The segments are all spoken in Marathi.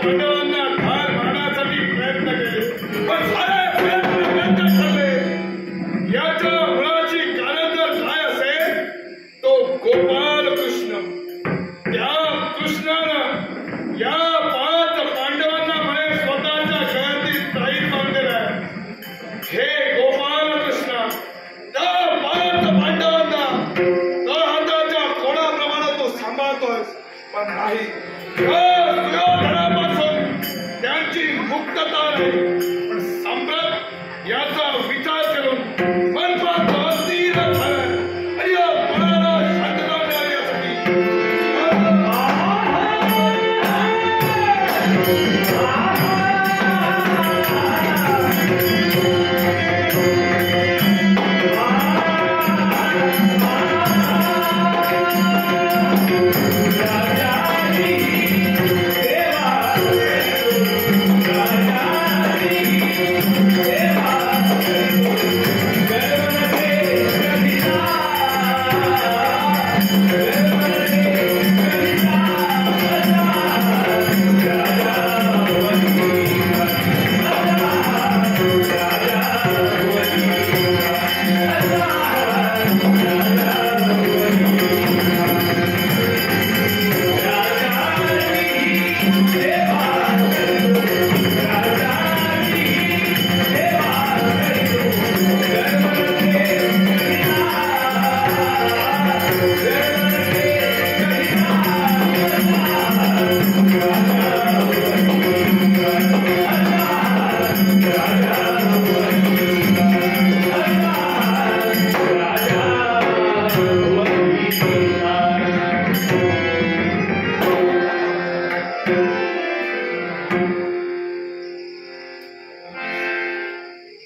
पांडवांना ठार मारण्यासाठी प्रयत्न केले, पण सारे प्रयत्न व्यर्थ ठरले. याच्या मुळाची कारण जर काय असेल तो गोपाल कृष्ण. त्या कृष्णानं या 5 पांडवांना म्हणे स्वतःच्या गळ्यातील ताईत बांधलेला आहे. हे गोपाल कृष्ण त्या 5 पांडवांना हाताच्या कोणाप्रमाणे तो सांभाळतोय, पण नाही दुर्योधनापासून त्यांची मुक्तता नाही. पण सम्राट याचा विचार करून मनपात अस्थिर झाला आणि या मनाला शांतता मिळाली यासाठी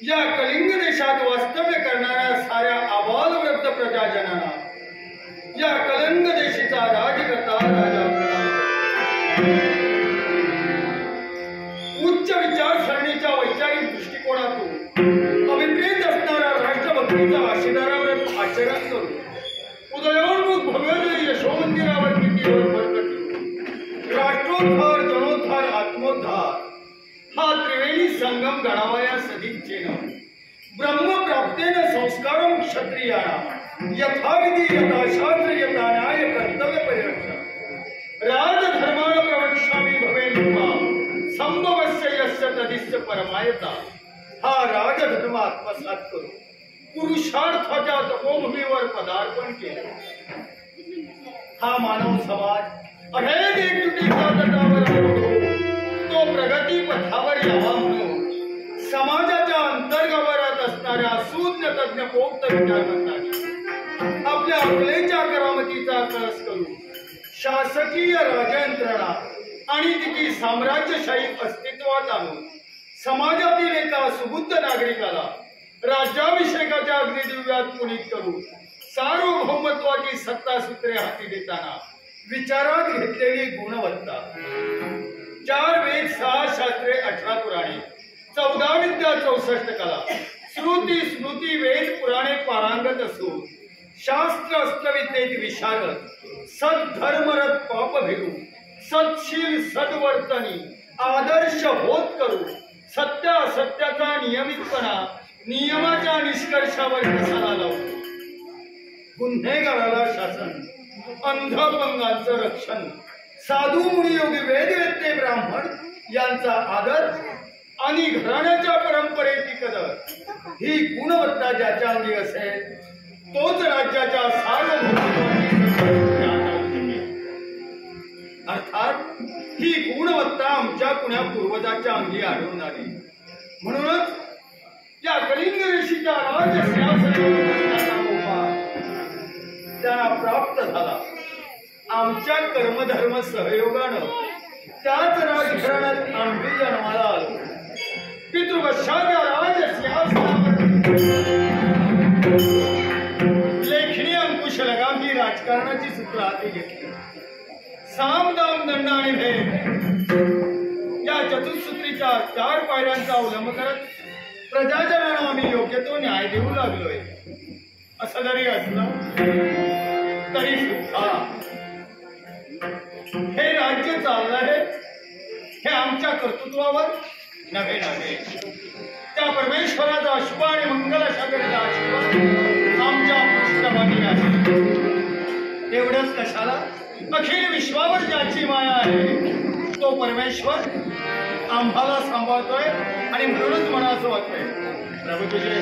या कलिंग देशात वास्तव्य करणाऱ्या साऱ्या आबालवृद्ध प्रजाजनांना या कलिंग देशीचा राजकर्ता राजा उच्च विचारसरणीच्या वैचारिक दृष्टिकोनातून अभिप्रेत असणाऱ्या राष्ट्रभक्तीचा आशीर्वादावर आचरण करून उदयोन्मुख भव्य यशोमंदिरावर कितीवर भर राष्ट्रोद्धार जनोद्धार आत्मोद्धार हा त्रिवेणी संगम घडावया सदिच्छेनं ब्रह्मप्राप्तेनं संस्कारं क्षत्रियाणां यथाविधी यथाशास्त्र यथा न्याय कर्तव्य परिरक्षण राजधर्मान् प्रवक्ष्यामि भवेन्नुमा संभवस्य यस्य तदिस्य परमायता. हा राजधर्म आत्मसात करून पुरुषार्थाच्या तपोभूमीवर पदार्पण केलं. हा मानव समाज अभेद एकजुटीच्या तटावर तो प्रगती पथावर यावा म्हणून समाजाच्या अंतर्गत असणाऱ्या सूज्ञ तज्ञ पोक्त विचारवंतांनी आपल्या अकलेच्या करामतीचा कळस करून शासकीय राजयंत्रणा आणि तिची साम्राज्यशाही अस्तित्वात आणून समाजातील एका सुबुद्ध नागरिकाला राज्याभिषेकाच्या अग्निदिव्यात पुनीत करून सार्वभौमत्वाची सत्तासूत्रे हाती देताना विचारात घेतलेली गुणवत्ता 4 वेद 6 शास्त्रे 18 पुराणे 14 विद्या 64 कला श्रुती स्मृती वेद पुराणे पारंगत असून शास्त्र अस्त्रविद्येत विशारद सद्धर्मरत पापभिरू सत्शील सद्वर्तनी आदर्श होत करू सत्य असत्याचा नियमितपणा नियमाच्या निष्कर्षावर कसाला लावतो. गुन्हेगाराला शासन अंधपंगांचं रक्षण साधू मुनियोगी वेदवेत्ते ब्राह्मण यांचा आदर आणि घराण्याच्या परंपरेची कदर ही गुणवत्ता ज्याच्या अंगी असेल तोच राज्याच्या अर्थात ही गुणवत्ता आमच्या कुण्या पूर्वजाच्या अंगी आढळून आली. म्हणूनच या कलिंग ऋषीच्या त्यांना प्राप्त झाला. आमच्या कर्मधर्म सहयोगानं त्याच राजघराण्यात आम्ही जन्माला आलो. पितृवशाच्या राजसिंहासनावर लेखणी अंकुश लगाम ही राजकारणाची सूत्र हाती घेतली. साम दाम दंड आणि भेद या चतुसूत्रीच्या 4 पायऱ्यांचा अवलंब करत प्रजाजनांना आम्ही योग्य तो न्याय देऊ लागलोय. असं जरी असलं तरी सुद्धा हे राज्य चाललं आहे हे आमच्या कर्तृत्वावर नव्हे नव्हे त्या परमेश्वराचा शुभ आणि मंगलाशाकरीचा आशीर्वाद आमच्या पृष्ठभागी आहे. एवढंच कशाला अखिल विश्वावर ज्याची माया आहे तो परमेश्वर आम्हाला सांभाळतोय आणि म्हणूनच मनाचं वाटतंय प्रभू तुझे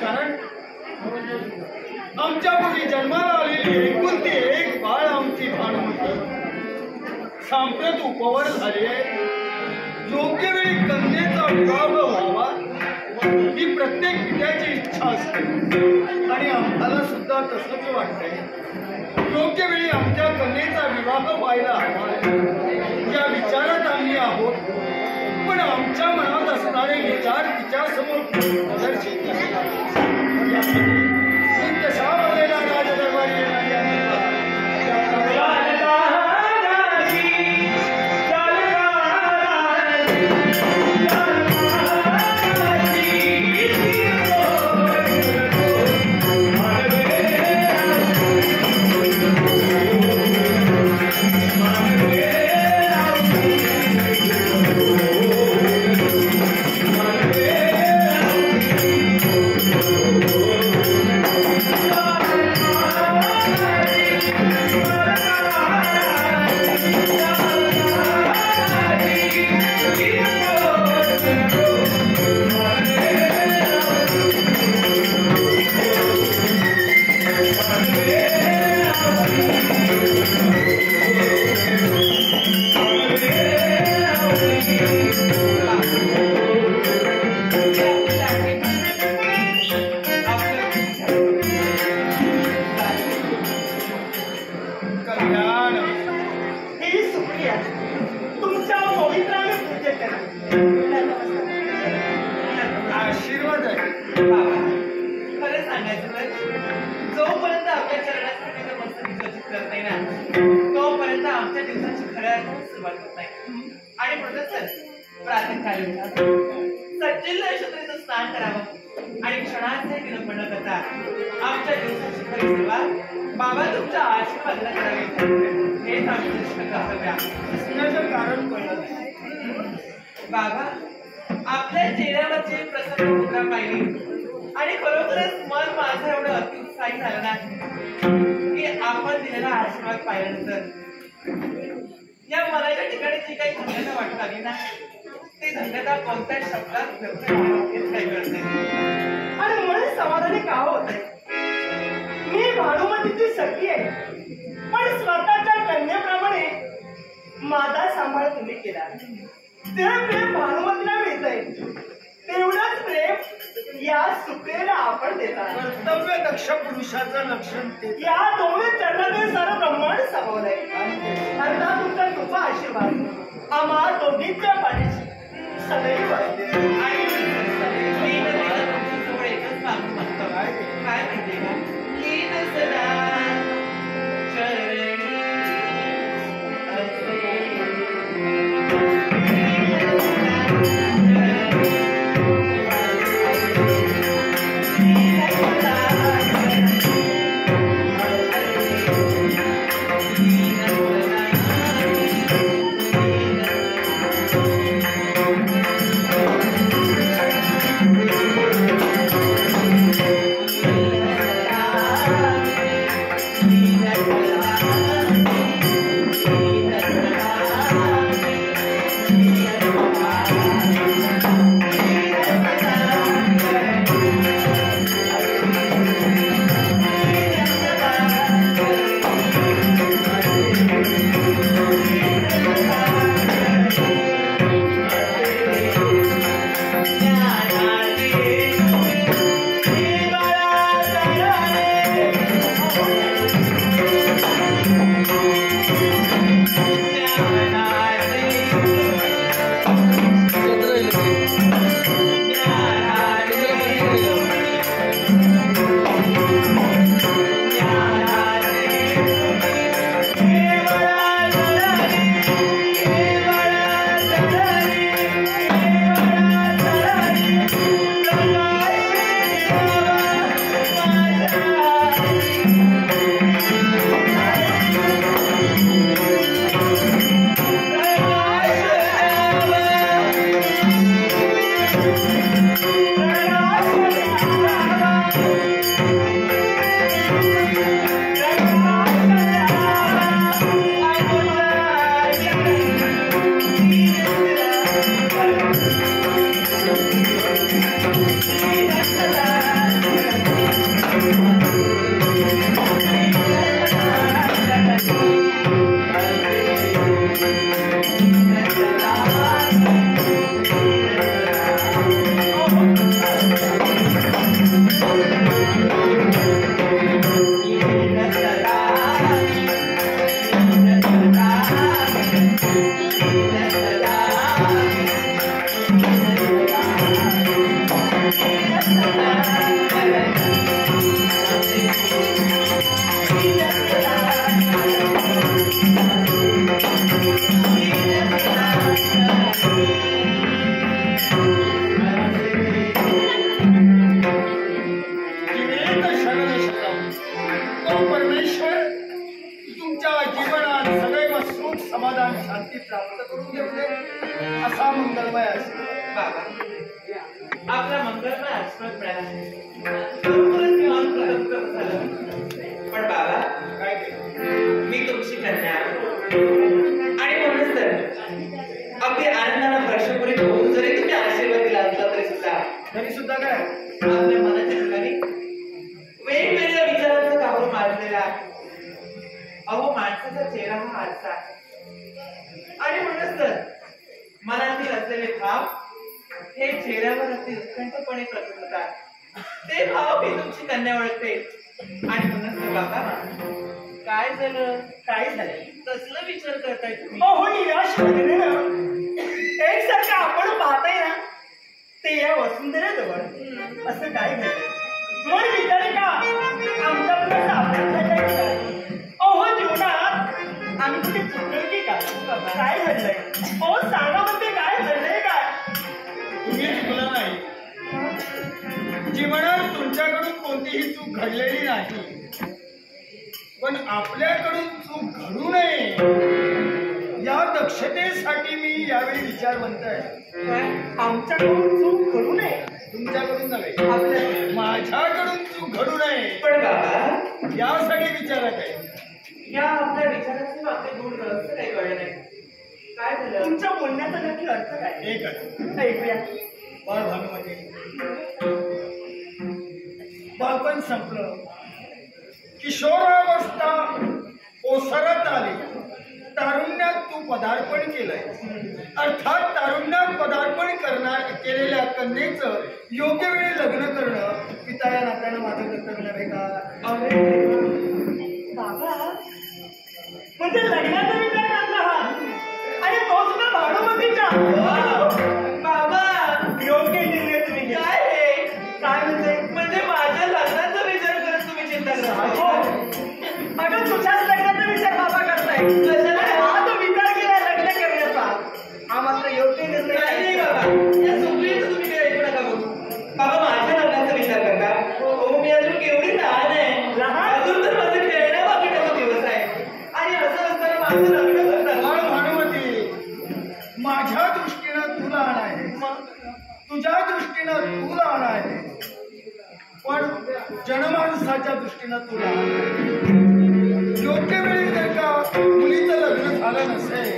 कारण आमच्या मुली जन्माला आलेली एकुलती एक बाळ आमची भानुमती सांप्रत उपवर झाली आहे. योग्य वेळी कन्येचा विवाह व्हावा ही प्रत्येक पित्याची इच्छा असते आणि आम्हाला सुद्धा तसंच वाटतंय. योग्य वेळी आमच्या कन्येचा विवाह व्हायला हवा या विचारात आम्ही आहोत. पण आमच्या मनात असणारे विचार तिच्यासमोर प्रदर्शित कशा बदलेला राजदरबारी आशीर्वाद आहे. खरं सांगायचं तर जोपर्यंत आपल्या चरणात मस्त विकसित करत नाही ना तोपर्यंत आमच्या दिवसाची खऱ्या सुरुवात होत नाही. आणि म्हणून सर प्रातःकाळी प्रचिल्ल क्षत्रेचं स्नान करावं आणि क्षणाचे विलंब न करता आमच्या दिवसाची खरी सेवा बाबा तुमच्या आशीर्वादाला करावी हेच आमचं कर्तव्य असण्याचं कारण कळलं नाही. बाबा आपल्या चेहऱ्यावरची प्रसन्न मुद्रा पाहिली आणि खरोखरच मन माझं एवढं अतिउत्साही झालं ना की आपण दिलेला आशीर्वाद पाहिल्यानंतर या मनाच्या ठिकाणी जी काही धन्यता वाटू लागली ना ती धन्यता कोणत्या शब्दात व्यक्त हेच काही कळत नाही. आणि मुळे समाधानी का होत आहे. मी भानुमतीची सखी आहे पण स्वतःच्या कन्येप्रमाणे माझा सांभाळ तुम्ही केला. ते प्रेम भानुमतीला मिळतंय तेवढंच प्रेम या सुप्रियेला आपण देता. कर्तव्य दक्ष पुरुषाचं लक्षण ते. या दोन्ही चरणातील सर्व ब्रह्मांड सावलंय. आता तुमचा कृपा आशीर्वाद आम्हा दोघींच्या पाठीशी सदैव असते. आणि मी तर तिला तुमच्याजवळ एकच मागून म्हणतो काय म्हणते का लीन सदा चरणी असे. समाधान शांती प्राप्त करून देऊ असा मंगलमय असेल. बाबा आपला मंगलमय आशीर्वाद मिळाला खरोखरच मन प्रसन्न झालं. पण बाबा काय केलं मी तुमची कन्या आणि म्हणूनच तर अगदी आनंदानं वर्षपुरी होऊन जरी तुम्ही आशीर्वाद दिला असला तरी सुद्धा काय आपल्या मनाच्या ठिकाणी वेगवेगळ्या विचारांचा काहूर मारलेला आहे. अहो माणसाचा चेहरा हा आरसा आहे आणि म्हणूनच तर मनातील असलेले भाव हे चेहऱ्यावर अगदी उत्कंठपणे प्रकट होतात. ते भाव मी तुमची कन्या ओळखते आणि म्हणूनच तर बाबा काय झालं कसलं विचार करताय तुम्ही? हो निराश वगैरे ना एकसारखं आपण पाहताय ना ते या वसुंधरेजवळ असं काय घडलंय मन विचारे का आमच्या पुढे आपल्या अहो जीवनात आम्ही कुठे चुकलो की काय घडलंय अहो सांगा म्हणते काय घडलंय काय तुम्ही चुकलं नाही घडलेली नाही, पण आपल्याकडून चूक घडू नये या दक्षतेसाठी मी यावेळी विचारवंत आहे. आमच्याकडून चूक घडू नये, तुमच्याकडून नव्हे, माझ्याकडून चूक घडू नये पण बाबा यासाठी विचारत आहे. या आपल्या विचाराचे आपले दूर रहस्य काही कळले नाही. काय झालं? तुमच्या बोलण्याचा नक्की अर्थ काय? एकच ऐकूया. बाळ भानुमती, बालपण संपलं, किशोरावस्था ओसरत आली, तारुण्यात तू पदार्पण केलंय. अर्थात तारुण्यात पदार्पण केलेल्या कन्येचं योग्य वेळी लग्न करणं पिता या नात्यानं माझं कर्तव्य नव्हे का? बाबा म्हणजे लग्नाचा विचार करता हा, आणि तो सुद्धा भानुमतीच्या. बाबा योग्य निर्णय तुम्ही घ्या. काय हे? काय म्हणजे माझ्या लग्नाचा विचार करत तुम्ही चिंता करता? अगं तुझ्याच लग्नाचा विचार बाबा करताय. हा जो विचार केला लग्न करण्याचा, हा मात्र योग्य निर्णय नाही आहे. बाबा, या सुप्रियेचं तुम्ही काही ऐकू नका बघू. बाबा माझ्या लग्नाचा विचार करता? हो, मी अजून केवढी लहान आहे. लहान? अजून तर माझं खेळण्या बाकीचा दिवस आहे. आणि असं असताना माझं लग्न करतात. बाळ भानुमती, माझ्या दृष्टीनं तू लहान आहे, तुझ्या दृष्टीनं तू लहान आहे, पण जनमानसाच्या दृष्टीनं तू लहान आहे. योग्य वेळी जर का मुलीचं लग्न झालं नसेल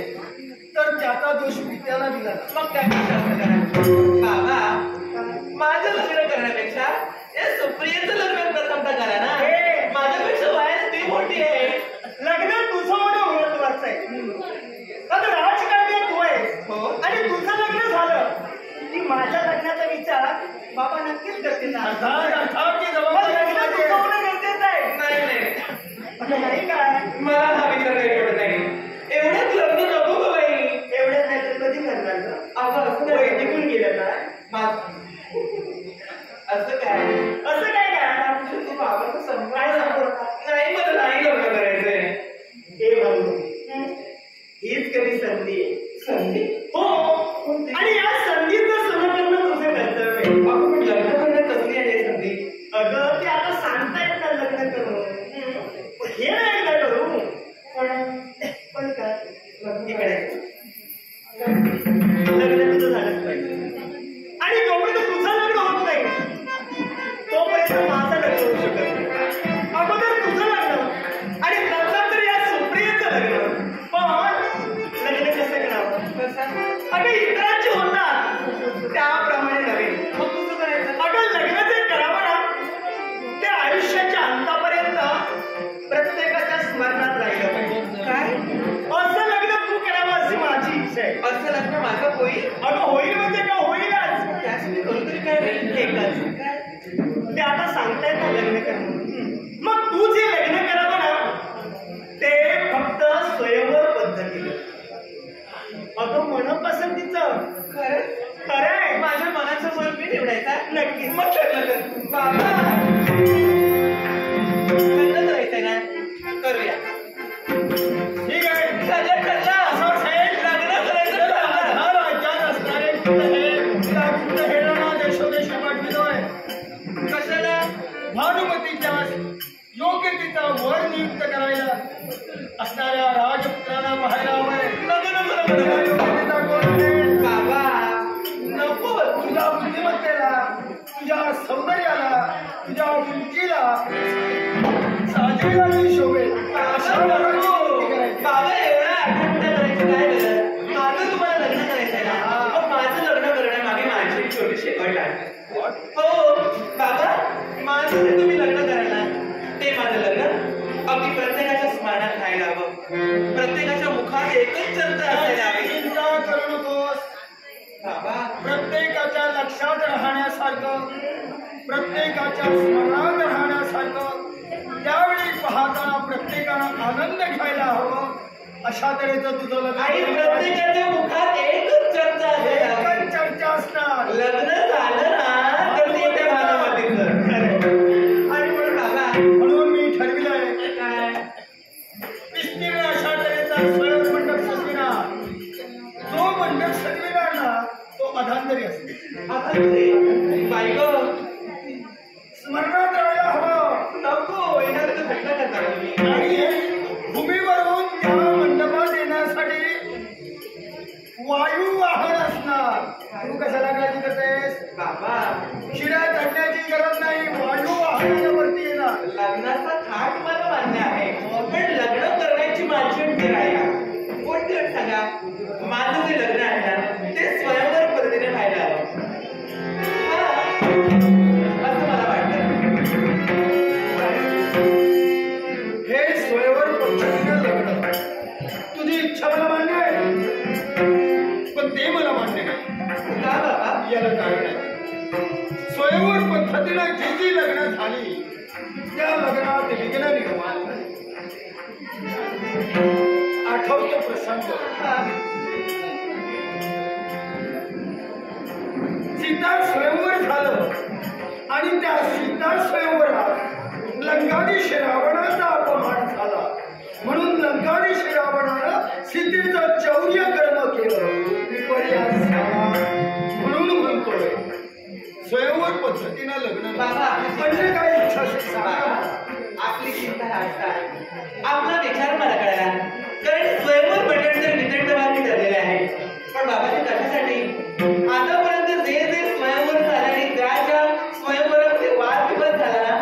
तर त्याचा दोष पित्याला दिला. मग काय असं करा बाबा, माझं लग्न करण्यापेक्षा या सुप्रियेचं लग्न प्रथमता करा ना. हे. माझ्यापेक्षा वयाने ती मोठी आहे. लग्न तुझं होणं महत्वाचं आहे. आता राजकारणी तू आहेस, हो. आणि तुझं लग्न झालं की माझ्या लग्नाचा विचार बाबा नक्कीच करतील ना. अर्थात ती मग जबाबदारी लग्न तुझं तुझी आहे. होणं गरजेचं आहे. नाही असं नाही काय? मला हा विचार काही पडत नाही. एवढ्यात लग्न नको गं बाई. एवढ्यात नाही तर कधी करणार गं? असं वय टिकून गेलं ना. असं काय? असं काय काय? तू बाबाचं समज काय सांगू आता? नाही, मला नाही लग्न करायचंय. हे भाऊ, हीच कधी संधी आहे. संधी? हो, आणि या संधीचं समर्थन तुझं कर्तव्य आहे. आपण पण लग्न करण्यात कसली आहे संधी? अगं ते आता सांगता येत ना लग्न करू, हे नाही एकदा करू, पण काय इकडे लग्न तुझं झालंच पाहिजे. आणि जोपर्यंत तुझं लग्न होत नाही तोपर्यंत माझं लग्न होऊ शकत नाही. अगोदर तुझं लग्न आणि नंतर या सुप्रियेचं लग्न. पण लग्न कसं करावं? अगं इतरांची होतात त्याप्रमाणे नव्हे. मग तुझं करायचं? अगं लग्न जे करावं ना ते आयुष्याच्या अंतापर्यंत प्रत्येकाच्या स्मरणात राहिलं पाहिजे. काय? असं लग्न तू करावं अशी माझी इच्छा आहे. असं लग्न माझं होईल? अगं होईल म्हणजे का होईलच. त्यासाठी करू तरी काय नाही. एकच ते आता सांगतायत ना लग्न करणं. मग तू जे लग्न करावं ना ते फक्त स्वयंवर पद्धतीने. अगं मनपसंतीचं खरंय. माझ्या मनाचा मन मी निवडायचा. नक्की. मग लग्न कर. बाबा लग्न करायचंय ना, करूया. ठीक आहे. ठरलं. असं असेल, लग्न करायचं ठरलं. हा राज्यात असणारे गुप्तहेरांना देशोदेशी पाठवितोय. कशाला? भानुमतीच्या योग्यतेचा वर नियुक्त करायला असणाऱ्या राजपुत्रांना पाहायला हवंय. तुझ्या योग्यतेचा कोण आहे? बाबा नको. तुझ्या बुद्धिमत्तेला, तुझ्या सौंदर्याला, तुझ्या उंचीला साजेला मी शोभेल अशा वराची नियुक्ती करायची. बाबा एवढा आठवण करायचं काय झालं? माझं तुम्हाला लग्न करायचंय ना. मग माझं लग्न करण्यामागे माझी एक छोटीशी अट आहे. हो बाबा, माझं जे तुम्ही लग्न करायला ते माझं लग्न अगदी प्रत्येकाच्या स्मरणात राहायला हवं. प्रत्येकाच्या मुखात एकच चर्चा असायला हवी. चिंता करू नकोस. बाबा प्रत्येकाच्या लक्षात राहण्यासारखं, प्रत्येकाच्या स्मरणात राहण्यासारखं, त्यावेळी पाहताना प्रत्येकानं आनंद घ्यायला हवं अशा तऱ्हेचं तुझं लग्न. आणि प्रत्येकाच्या मुखात एकच चर्चा असायला हवी. एकच चर्चा असणार. लग्न झालं ना तर ते त्या भागामधील आणि म्हणून बाबा म्हणून मी ठरविलंय काय विस्तीर्ण अशा तऱ्हेचा स्वयं मंडप सजविणार. जो मंडप सजविणार ना तो अधांतरी असेल. आता बायको स्मरणात राहायला हवं. आणि भूमीवरून त्या मंडपात येण्यासाठी वायू वाहन असणार. तू कशाला काळजी करतेस? बाबा शिड्या चढण्याची गरज नाही, वायू वाहनावरती येणार. लग्नाचा थाट मला मान्य आहे, पण लग्न करण्याची माझी अट राहिला. कोणती अट सांगा? माझं जे लग्न आहे ना ते स्वयंवर पद्धतीने व्हायला हवं. असं मला वाटतं. हे स्वयंवर पद्धतीने लग्न तुझी इच्छा मला मान्य आहे, पण ते मला मान्य नाही. का बाबा? याला कारण आहे. स्वयंवर पद्धतीनं जी जी लग्न झाली त्या लग्नात विघ्न निर्माण झाले. आठवतो प्रसंग. सीता स्वयंवर झालं आणि त्या सीता स्वयंवरात लंकाधीश रावणाचा अपमान झाला, म्हणून लंकाधीश रावणानं सीतेचं चौर्य कर्म केलं. विपर्यास झाला म्हणून म्हणतोय स्वयंवर पद्धतीनं लग्न. बाबा म्हणजे काय इच्छा असेल सांगा. बाबा आपली चिंता राहता आपला विचार मला कळला, कारण स्वयंवर पटण तर नितंडवादी ठरलेले आहे. पण बाबाजी कशासाठी आतापर्यंत जे जे स्वयंवर झाले आणि त्याच्या स्वयंवरामध्ये वादविवाद झाला ना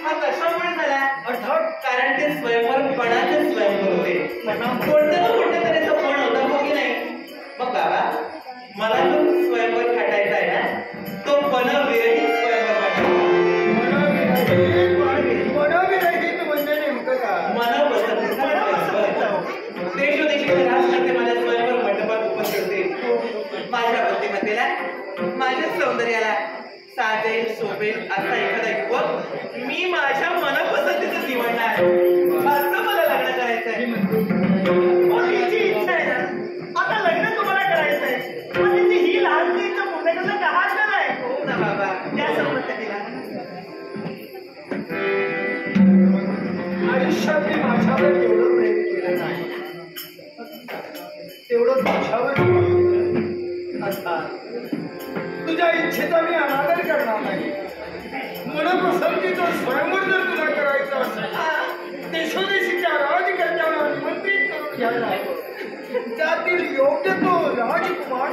हा कशामुळे झाला? अर्थात कारण ते स्वयंवरपणाचे स्वयंवर होते. कोणत्या ना कोणत्या तऱ्हेचा पण होता हो की नाही? मग बाबा मला जो स्वयंवर खाटायचा आहे ना तो मनविरहित स्वयंवर खाटायचा. मनविरहित म्हणजे नेमकं काय? मनपसंतीचा स्वयंवर. देशोदेशीचे राजकर्ते माझ्या स्वयंवर मंडपात उपस्थित होते. माझ्या बुद्धिमत्तेला माझ्या सौंदर्याला साजेल शोभेल असा एखादा युवक मी माझ्या मनपसंतीचं निवडणार. असं मला लग्न करायचं आहे. मग हिची इच्छा आहे ना, आता लग्न तुम्हाला करायचं आहे, पण तिची ही लहानची इच्छा पूर्ण करणं का हरकत नाही? हो ना बाबा. त्या संमत तिला. आयुष्यात मी माझ्यावर एवढं प्रेम केलं नाही तेवढं तुझ्यावर अर्थात तुझ्या इच्छेचा मी अनादर करणार नाही. मनपसंतीचं स्वयंवर जर तुला करायचं असेल देशोदेशीच्या राजकर्त्यांना निमंत्रित करून घ्यायला हवं. त्यातील योग्य तो राजकुमार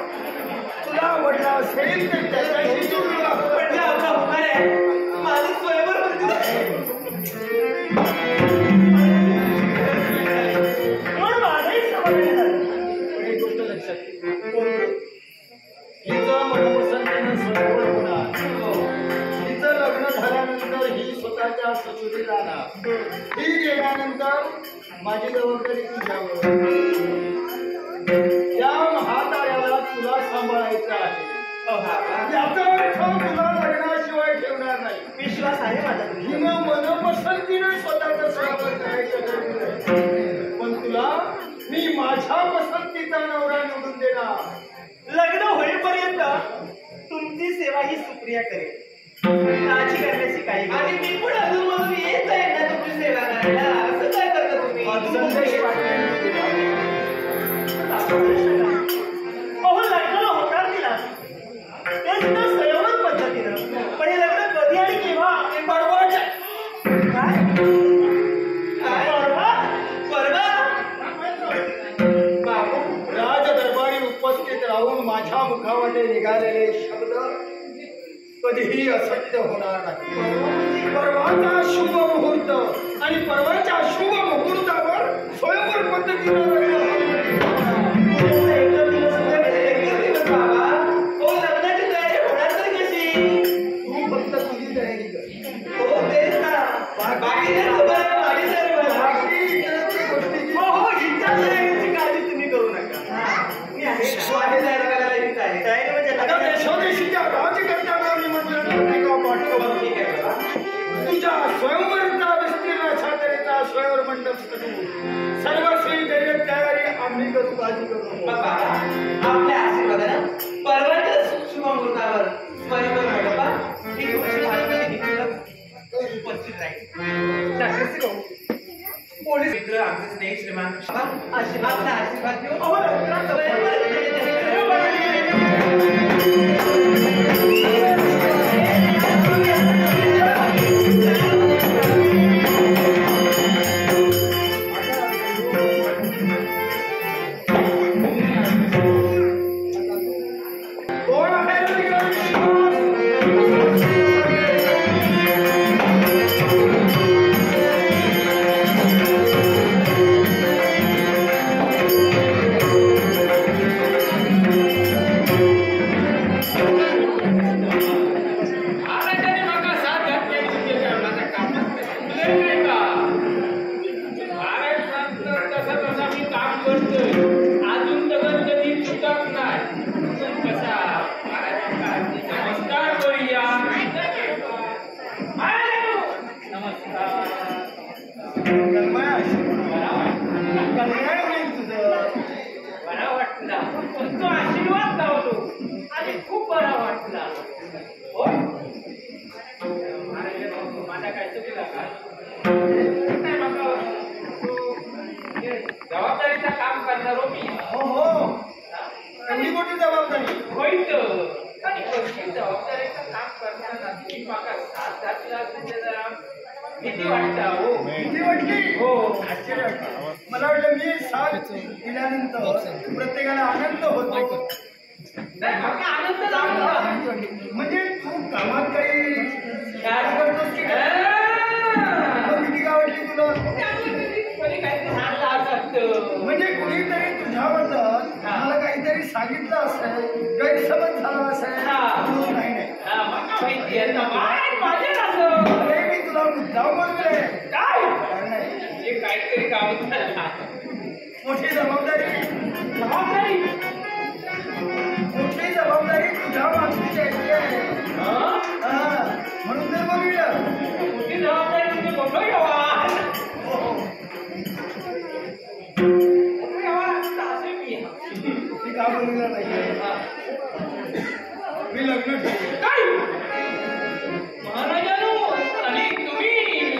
तुला आवडला असेल तर त्याच्याशी जोडला. म्हणजे आपला होणार आहे माझं स्वयंवर पण माझंही समाधान झालं. एक गोष्ट लक्षात ठेव. हिचं मनपसंतीनं स्वयंवर होणार. हिचं लग्न झाल्यानंतर ही स्वतःच्या ससुरी राहणार. ही गेल्यानंतर माझी जबाबदारी तुझ्यावर. त्या म्हाताऱ्याला तुला सांभाळायचं आहे. याचा अर्थ तुला लग्नाशिवाय ठेवणार नाही. विश्वास आहे माझा. हिनं मनपसंतीनं स्वतःचं स्वयंवर करायचं ठरवलंय. पण तुला मी माझ्या पसंतीचा नवरा निवडून देणार. लग्न होईपर्यंत तुमची सेवा ही सुप्रिया करेल. काळजी करण्याची काही गरज आणि मी पण अजून म्हणून येत आहे ना तुमची सेवा करायला. असं काय करता तुम्ही? संदेश पाठवून दिला. अहो लग्नाला होकार दिला ते सुद्धा स्वयंवर पद्धतीनं. पण हे लग्न कधी आणि केव्हा? ते परवाच्या काय? परवा? परवा बाबू राज दरबारी उपस्थित राहून माझ्या मुखामध्ये निघालेले शब्द कधीही असत्य होणार नाही. परवाचा शुभ मुहूर्त आणि परवाच्या शुभ मुहूर्तावर स्वयंवर पद्धतीनं एकदम दिवस बाबा हो लग्नाची तयारी होणार तर कशी? तू फक्त तुझी तयारी कर. हो तेच ना. बाकी नाही तुम्हाला माझी तयारी बघा. बाकी इतरही गोष्टी हो हो हिच्या तयारीची काळजी तुम्ही करू नका. मी आहे ना. माझी तयारी करायला येत आहे. तयारी म्हणजे आता लग्न- देशोदेशीच्या राजकर्त्यांना निमंत्रण पत्रिका पाठव. ठीक आहे बाबा. तुझ्या स्वयंवरचा विस्तीर्ण छात्रेचा स्वयंवर मंडप करू. सर्व सोयी दैनिक तयारी आम्ही करू. काळजी करू. बाबा आपल्या आशीर्वादानं परवाच्या शुभ मुहूर्तावर स्वयंवर मंडपात ही तुमची भाषणाची निश्चितच उपस्थित राहील. डाक्टरचे भाऊ. पोलीस मित्र आमचे स्नेह श्रीमान आपला आशीर्वाद घेऊन अहो लग्नात स्वयंवर तयारी स्वयंवर जबाबदारीचं काम करणारो मी. हो हो एवढी मोठी जबाबदारी होईत आणि कोणती जबाबदारीचं काम करताना तुम्ही माका साथ घातला म्हणजे जरा भीती वाटतं हो. किती वाटली हो. आश्चर्य वाटलं. मला वाटलं मी साथ दिल्यानंतर प्रत्येकाला आनंद होतो. नाही माका आनंद लागला. म्हणजे तू कामात काही काय करतोस की काय? मग किती का वाटली तुला? कोणी काहीतरी सांगलं असत. म्हणजे कुणीतरी तुझ्याबद्दल मला काहीतरी सांगितलं असेल, गैरसमज झाला असेल. तू नाही नाही माका माहिती आहे ना माझ्या असं. अरे मी तुला मुद्दाम बोलले. काय नाही हे काहीतरी काम झालं. मोठी जबाबदारी जबाबदारी मोठी जबाबदारी तुझ्या माणसाची आहे. म्हणून तर बोलूया. मोठी जबाबदारी म्हणजे मोठं व्यवहार. मोठं व्यवहार असतं असे मी. मी का बोलूया नाही मी लग्न ठेवलं. काय महाराजांनो आणि तुम्ही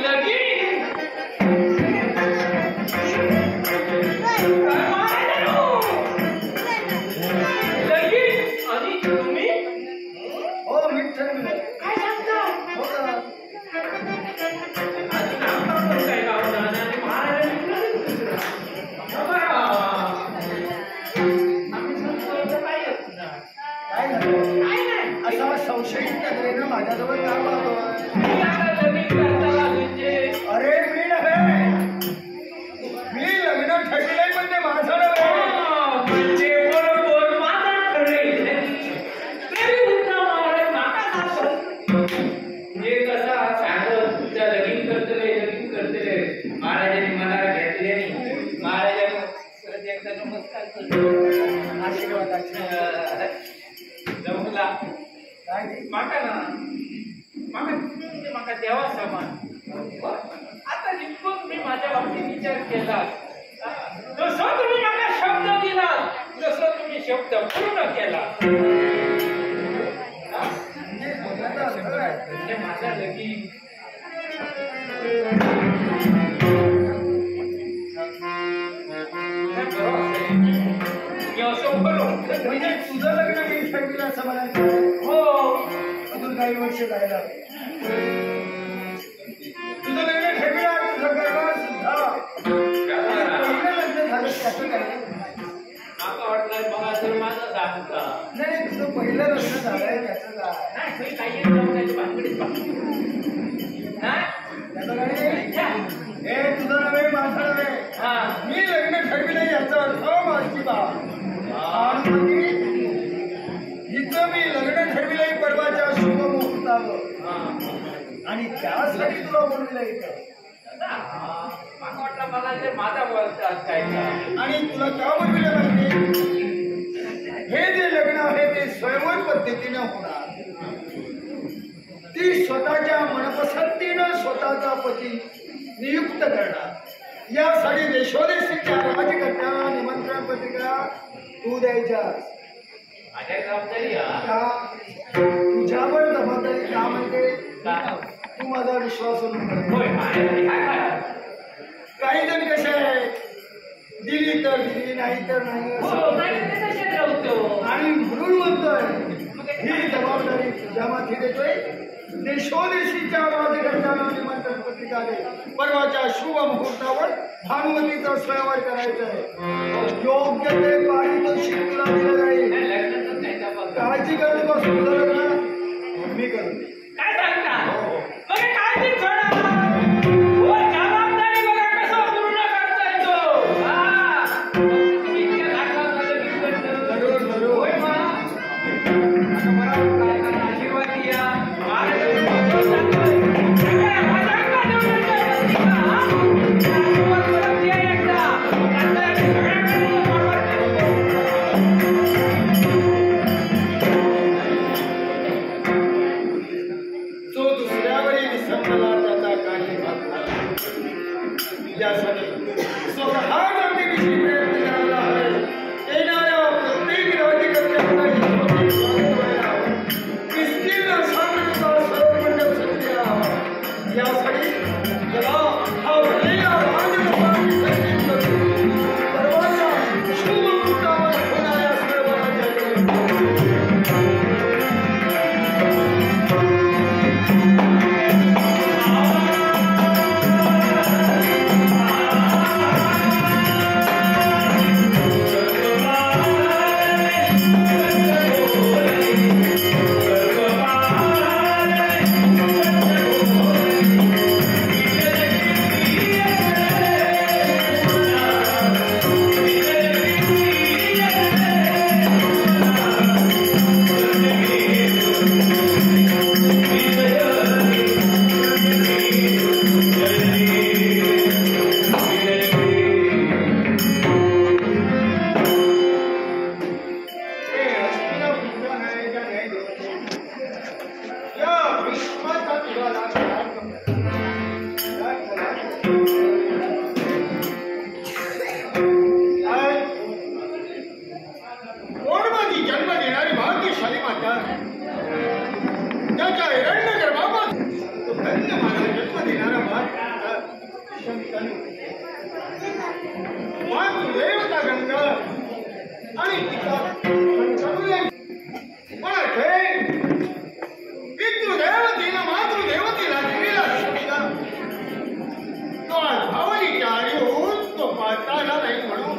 लगीन. काय महाराजांनो लगीन आणि तुम्ही हो मी ठरवलं. काय सांगता. हो का? आधी नामकरण पण काय गावना आणि महाराजांनी आम्ही संस्कृत काय येत नाही. काय झालं? काय नाही. असा संशयित नजरेनं माझ्याजवळ का पाहतो? मी आता लगीन करताना म्हणजे अरे मी नव्हे. मी लग्न ठरविलंय म्हणजे माझं नव्हे. म्हणजे बरोबर माझा ठरेल. तरी उलटा महाराज माका सांगत. हे कसा सांगत तुझ्या लगीन करतले महाराजांनी मला घेतले नाही. महाराजांनी परत एकदा नमस्कार करतो. आशीर्वाद आशीर्वाद. जमला काय ते? माका ना माका देवा समान. आता जितकं मी माझ्या बाबतीत विचार केला जसं तुम्ही मला शब्द दिला तसं तुम्ही शब्द पूर्ण केला. म्हणजे बोलण्याचा अर्थ काय? म्हणजे माझा लगीन मी असं करू. म्हणजे तुझं लग्न मी ठरविलं असं म्हणायचं. हो अजून काही वर्ष जायला तुझं लग्न ठरविलं. तुझं करणार सुद्धा पहिलं लग्न झालं त्याचं काय? माका वाटलं बघा तर माझा सांगता नाही तुझं पहिलं लग्न झालंय त्याचं काय? नाही तुम्ही काही त्याची भानगडीत त्याचं काय? हे तुझं नव्हे माझं नव्हे. हा मी लग्न ठरविलं याचा अर्थ माझी बाब. हिचं मी लग्न ठरविलंय परवाच्या शुभ मुहूर्तावर आणि त्यासाठी तुला बोललेलं इथं. माका वाटलं मला ते माझा बोलतात काय का. आणि तुला का बोलविलं पाहिजे? हे जे लग्न आहे ते स्वयंवर पद्धतीनं होणार. ती स्वतःच्या मनपसंतीनं स्वतःचा पती नियुक्त करणार. यासाठी देशोदेशीच्या राजकर्त्यांना निमंत्रण पत्रिका तू द्यायच्या. माझ्या जबाबदारी का तुझ्यावर जबाबदारी का म्हणते? का तू माझा विश्वास होय महाराजांनी काय काय काही जण कसे आहेत, दिली तर दिली नाही तर नाही हो असं. महाराजांनी तसेच राहतो. आणि म्हणून म्हणतोय ही जबाबदारी तुझ्या माथी देतोय. देशोदेशीच्या राजकर्त्यांना निमंत्रण पत्रिका दे. परवाच्या शुभ मुहूर्तावर भानुमतीचा स्वयंवर करायचंय. योग्य ते पारितोषिक तुला दिलं जाईल. लग्नाचं नाही जबाबदारी. काळजी करू नकोस. तुझं लग्न मी करून देईन. काय सांगता बघा काय ते सोडा. हो जबाबदारी बघा कसं पूर्ण करता येतो. हा तुम्ही इतक्या लाखात माझं गिफ्ट करतो. जरूर जरूर. होय मा आता मला काय काय आशीर्वाद द्या. महाराजांनी सांगतोय सगळ्या माझ्याकडे देऊन आशीर्वाद परत द्या एकदा. आता सगळ्यांकडे फॉरवर्ड करतो. जो दुसऱ्यावरील विसंबला त्याचा काही भाग नाही. यासाठी स्वतः जातीविषयी प्रयत्न करायला हवे. येणाऱ्या प्रत्येक राजकर्त्यांना विस्तीर्ण शांततेचा सर्वमंडळ सत्तेला हवा. यासाठी जरा हा भरलेला राजकारणाची संगीत करून सर्वांच्या मातृदेवता गंगा आणि तिचा पितृदेवतेनं मातृदेवतेला दिलेला शब्द तो भावनीच्या आडीहून तो पाळताना नाही म्हणून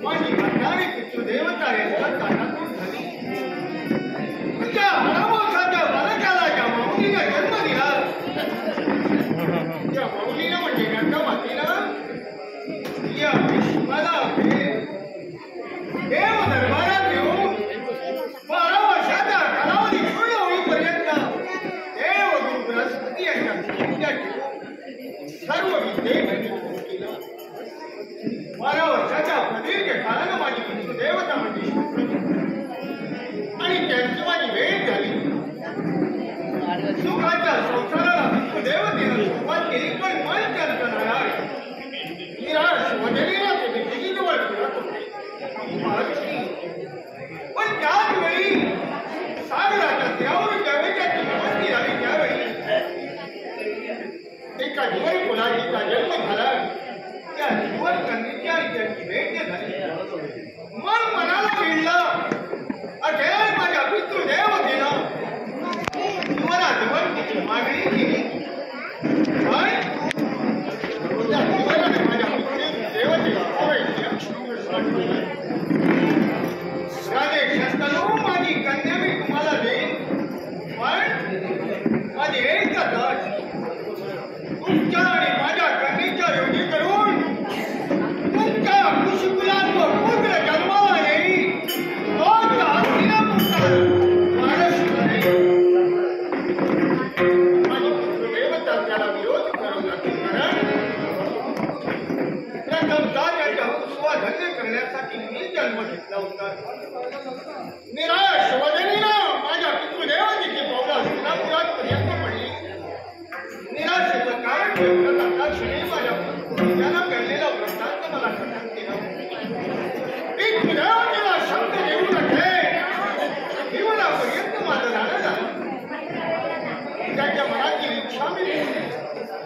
माझी भंडारी पितृदेवता यांच्या कानातून झाली. तुझ्या हरामोसाच्या बालकाला ज्या माऊलीनं जन्म दिला त्या माऊलीनं म्हणजे गंगा मातीनं या विश्वाला देव दरबारात येऊन 12 वर्षाचा कालावधी पूर्ण होईपर्यंत देव गुरु बृहस्पती यांच्या पूजा केली. सर्व विद्येमध्ये केलं. 12 वर्षाच्या प्रदीर्घ काळानं माझी पितृदेवता म्हणजे आणि त्यांची माझी भेट झाली. सुखाच्या संसाराला पितृदेवतेनं सुरुवात केली पण मन करणारा निराश वजनीला ते दिल्लीजवळ फिरत होते. पण त्याच वेळी सागराच्या त्यावर ज्यावेळी त्याची नमस्ती झाली त्यावेळी एका जीवन मुलाजीचा जन्म झाला. त्या जीवन कन्येची आणि त्यांची भेट झाली. मन मनाला मिळलं अखेर माझ्या पितृदेवतेनं जीवनात तिची मागणी केली. पण त्या जीवनाने माझ्या पितृदेवतेला राजे शस्तनू माझी कन्या मी तुम्हाला देईन पण माझी एकच अट तुमच्या आणि माझ्या कन्येच्या योगी करून तुमच्या कुशकुलात तो पुत्र जन्माला येईल तोच हत्तीला पुत्र महाराष्ट्र माझी पितृदेवता त्याला विरोध करू लागली. कारण प्रथमतः त्यांच्या स्वाधन्य करण्यासाठी मी जन्म घेतला होता. निराश वजनीनं माझ्या पितृदेवतेची पावलं हस्तिनापुरात पर्यंत पडली. निराशेचं कारण ठेवण्यात आता क्षणी माझ्या त्यानं घडलेला वृत्तांत मला कथन केलं. पितृदेवतेला शब्द देऊ नये जीवनापर्यंत माझं राहणं झालं. त्याच्या मनाची इच्छा मी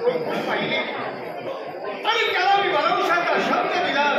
ओळखून पाहिली आणि त्याला मी भरवशाचा शब्द दिला.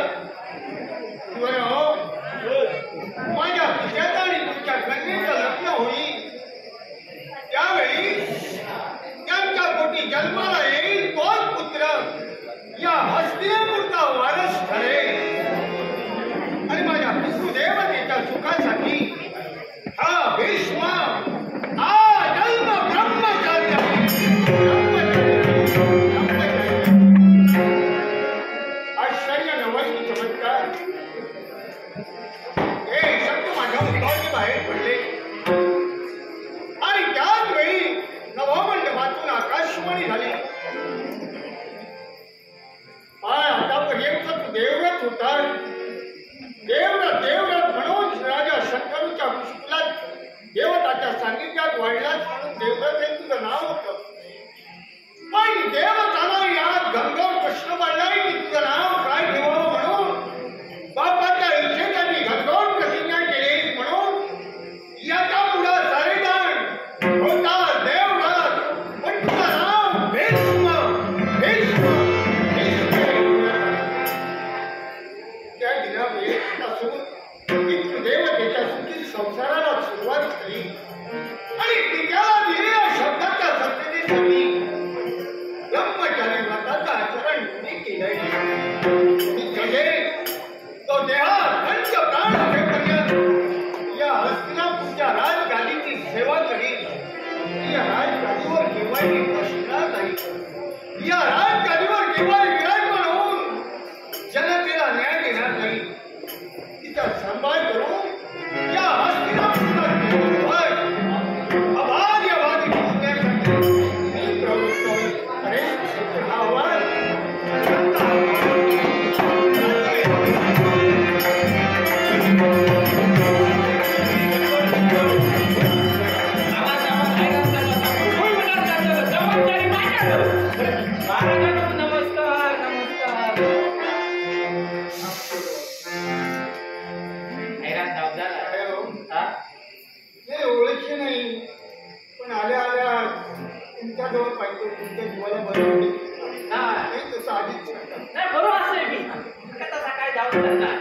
करणार.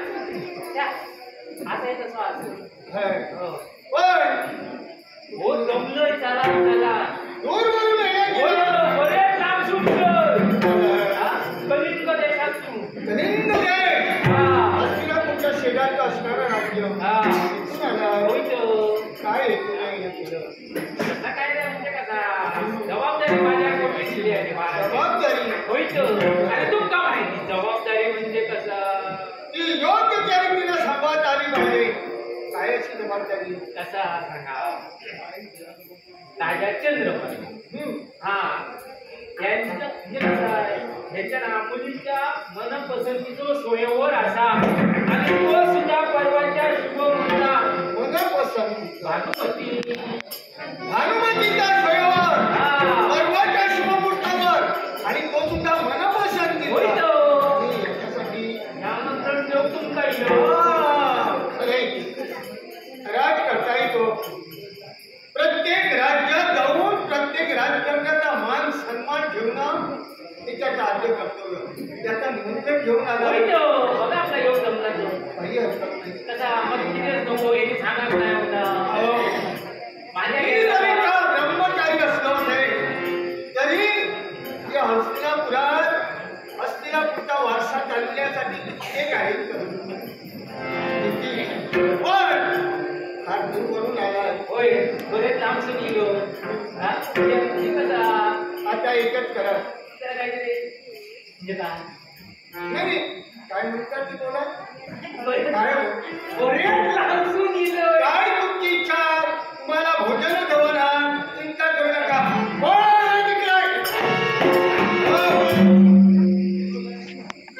त्या, आता हे कसं असेल? हो. पण हो जमलोय चला चला. दूरवरून येण्याची बरेच लांब सुटलोय. हा? कलिंग देशात तू. कलिंग देश हस्तिनापूरच्या शेजारचं असणारं राज्य. हा. तिथून आला. होय तो. काय हेतूने येणं केलं? कसा काय रे म्हणजे कसा? जबाबदारी माझ्यावर भेटली आहे महाराज. जबाबदारी होय तो. अरे तुमका माहिती जबाबदारी म्हणजे कसं? ती योग्य त्या रीतीनं सांभाळता आली पाहिजे. काय अशी जबाबदारी? कसा सांगा? राजा चंद्रपती हा यांचं म्हणजे कसं आहे ह्याच्या ना मुलींच्या मनपसंतीचा स्वयंवर असा आणि तो सुद्धा परवाच्या शुभमुहूर्तात मनपसंत भानुमती भानुमतीचा स्वयंवर हा परवाच्या शुभमुहूर्तावर आणि तो सुद्धा मनपसंती होय तो. याच्यासाठी त्यानंतर देवतून काढलं. अरे राज करता येतो. प्रत्येक राज्यात जाऊन प्रत्येक राजकारणाचा मान सन्मान ठेवणं हे त्याचं आद्य कर्तव्य. त्याचा निमंत्रण घेऊन आला होय तो. बघा आपला योग जमला तो. काही हरकत नाही. कसा मग किती नको याने सांगत नाही होता माझ्या किती जरी का ब्रह्मचारी असलं नाही तरी या हस्तिनापुराचा वारसा चालण्यासाठी कित्येक आहेत. पण हा दूरवरून आला. होय बरेच लांब गेलो. हा म्हणजे कसा आता एकच करा. त्याला काहीतरी म्हणजे काय नाही काय म्हणतात ती बोला. बरेच काय लांब गेलो. काय तुमची इच्छा? तुम्हाला भोजन देवणार चिंता करू नका. बोल तिकडे.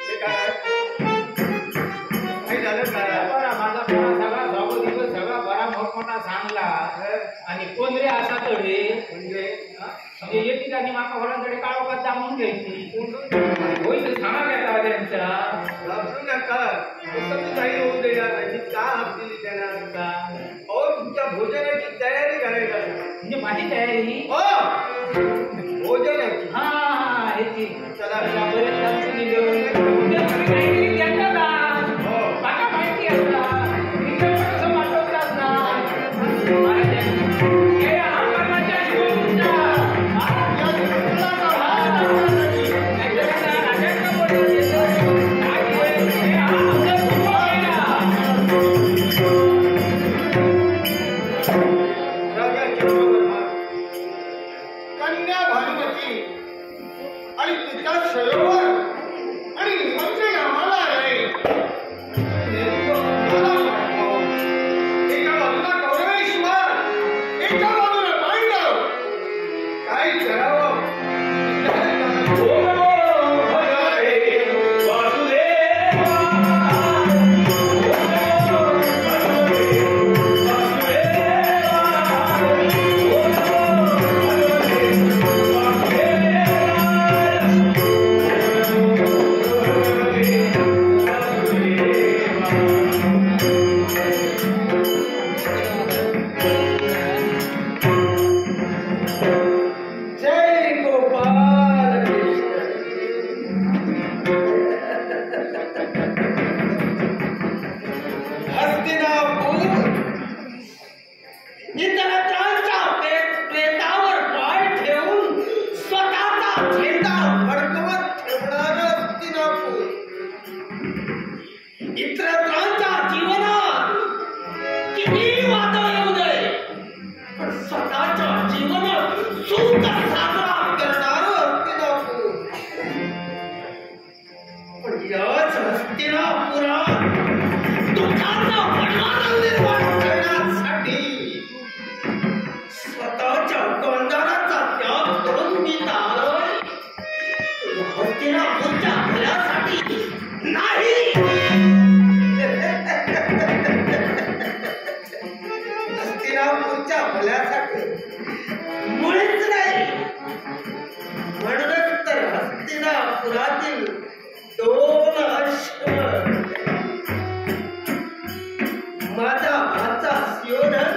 हे काय काही झालं काय? माझा सगळा जागो दिवस सगळा बरा मोठमोठा सांगला आणि कोण रे असा तडे म्हणजे म्हणजे येते आणि माका घराकडे काळोखात जामून घ्यायची होय तर सांगा घेता त्यांचा घाबरू नका. तसं काही होऊ देणार नाही. का हात दिली देणार का? हो तुमच्या भोजनाची तयारी करायला सांगा. म्हणजे माझी तयारी हो भोजनाची. हा हा ह्याची चला बरेच लांब गेलो काहीतरी त्यांचा दास हो माका माहिती असता इकडे कसं मांडवतात ना हे आम्हाला शिवूनचा कन्या भानुमती आणि तिचा सरोवर आणि निमंत्रण आम्हाला आहे. एका बाजूला कौरवेश्वर एका बाजूला पांडव. काय करावं? जय गोपाल कृष्ण. हस्तिनापूर इतरांच्या प्रेतावर पाय ठेवून स्वतःचा झेंडा फडकवत ठेवणारं हस्तिनापूर. इतरांच्या जीवनात किती वादळ येऊ दे पण स्वतःच्या जीवनात सुख साजरा करणारं हस्तिनापूर. पण याच हस्तिनापुरात दुःखाचा परिणाम निर्माण करण्यासाठी स्वतःच्या गोंधळाचा त्याग करून मी आलोय. हस्तिनापूरच्या भल्यासाठी नाही. हस्तिनापूरच्या भल्यासाठी मुळीच नाही. म्हणूनच तर हस्तिनापुरातील 2 अश्व माझा भाचा सुयोधन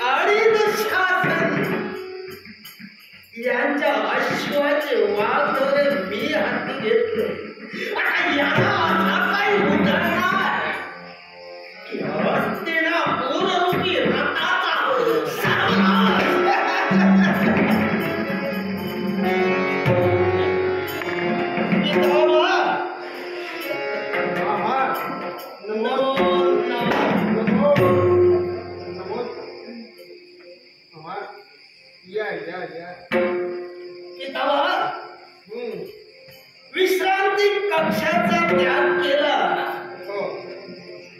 आणि दुःशासन यांच्या अश्वाचे वाघ मी हाती घेतले. आता याला विश्रांती कक्षाचा त्याग केला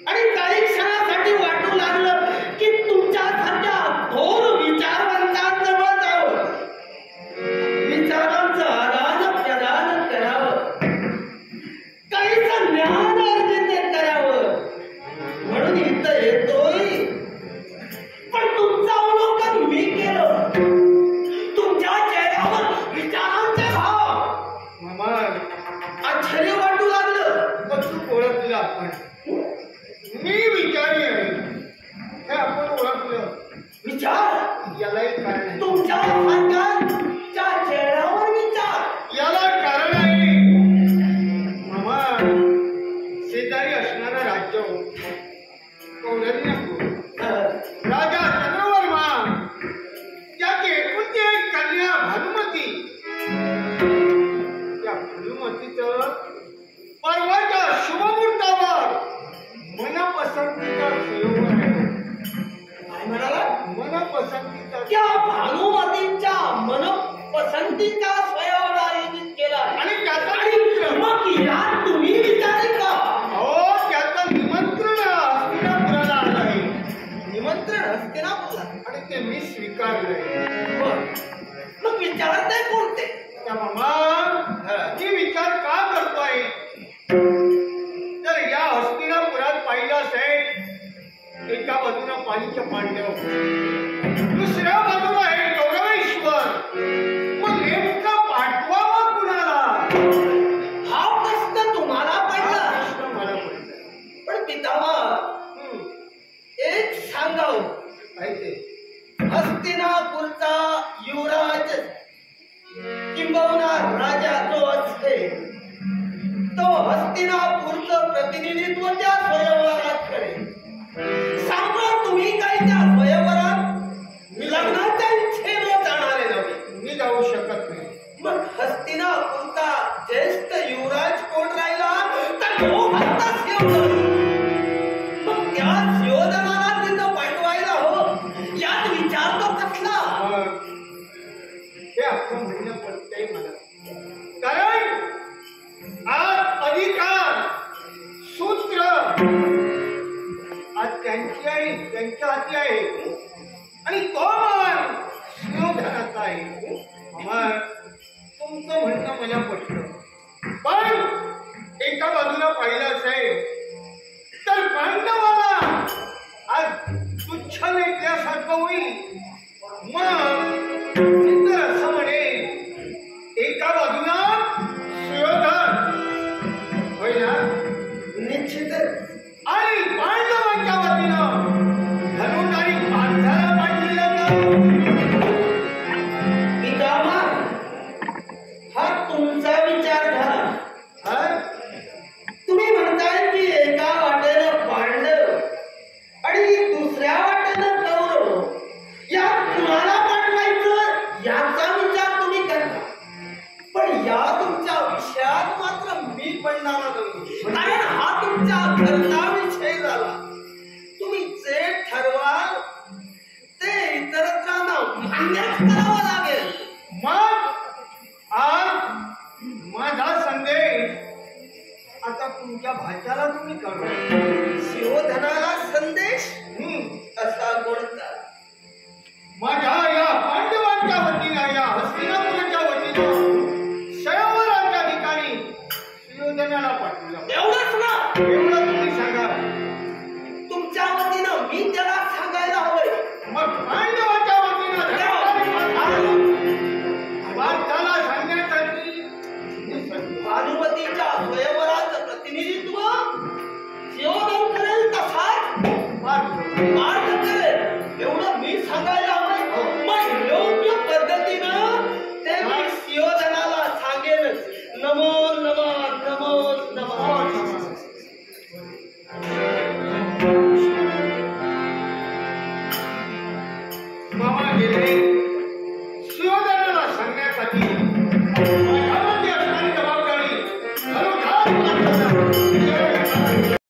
आणि काही क्षणासाठी वाटू लागलं की तुमच्यासारख्या थोर विचारवंतांजवळ जावं, विचारांचं आदान प्रदान करावं, काहीच ज्ञान अर्जित करावं म्हणून इथं येतोय. पण तुमचं अवलोकन मी केलं. तुमच्या चेहऱ्यावर विचारांचे भाव आश्चर्य वाटू लागलं. तू ओळखलं आपण, मी विचारी आहे हे आपण ओळखलं. विचार यालाही कारण आहे. तुमच्या सारख्यांच्या चेहऱ्यावर विचार याला कारण आहे. मामा शेजारी असणारं राज्य कौंडण्यपूर, राजा चंद्रवर्मा, त्याची एकुलती एक कन्या भानुमती. त्या भानुमतीचं परवाच्या शुभमुहूर्तावर मनपसंतीचा सयोवर आहे. काय म्हणाला? मनपसंतीचा त्या भानुमतीच्या मनपसंतीचा स्वयंवर आयोजित केला आणि त्याचा मग यात तुम्ही विचारे का? अहो त्याचं निमंत्रण हस्तिनापुराला आलं आहे. निमंत्रण हस्तिनापुरला आणि ते मी स्वीकारलंय. मग विचारताय कोणते? त्या मामा मी विचार का करतोय तर या हस्तिनापुरात पाहिलं असेल एका बाजूला पालीचे पांडव, दुसऱ्या बाजूला आहे गौरवेश्वर. मग नेमका पाठवावा कुणाला हा प्रश्न तुम्हाला पडला. प्रश्न मला पडला. पण पितामह एक सांगाव, काय ते हस्तिनापूरचा युवराज किंबहुना राजा जो असते तो हस्तिनापूरचं प्रतिनिधित्व त्या स्वयंवरात करेल. सांगा तुम्ही काय त्या स्वयंवरात लग्नाच्या इच्छेने जाणारे नव्हे. मी जाऊ शकत नाही. मग हस्तिनापूरचा ज्येष्ठ युवराज कोण राहिला तर तो भक्ता शिवधन. मग त्या शिवधनाला तिथं पाठवायला हो यात विचार तो कसला? हे आपण म्हणणं पडतंय मला. कारण आज अधिकार सूत्र आज त्यांची आहे, त्यांच्या हाती आहे आणि तो मान शिवधनाचा आहे. मग तुमचं म्हणणं मला पटलं. पण एका बाजूला पाहिलं असेल तर पांडवाला आज तुच्छ लेखल्यासारखं होईल. मग तर असं म्हणे एका बाजूला सुयोधन होय ना, निश्चितच. आणि पांडवांच्या वतीनं धनुर्धारी पांढरा पाठविलं तर पितामह हा तुमचा विचार झाला. तुम्ही म्हणताय की एका वाटेनं पांडव आणि दुसऱ्या वाटेनं कौरव, या कुणाला पाठवायचं याचा विचार तुम्ही करता. पण या तुमच्या विषयात मात्र मी पडणार नाही. कारण हा तुमच्या घरचा विषय झाला. तुम्ही जे ठरवाल ते इतरांना मान्यच करावं लागेल. मग आज माझा संदेश आता तुमच्या भाच्याला तुम्ही कळवा. शिवधनाला संदेश असा कोणता? माझ्या या पांडवांच्या वतीनं, या हस्तिनापुराच्या वतीनं स्वयंवराच्या ठिकाणी सुयोधनाला पाठवलं. एवढंच ना? एवढं तुम्ही सांगा. तुमच्या वतीनं मी त्याला सांगायला हवंय. मग पांडवांच्या वतीनं भारताला सांगण्यासाठी भानुमतीच्या स्वयंवराचं प्रतिनिधित्व शिवधन करेल तसाच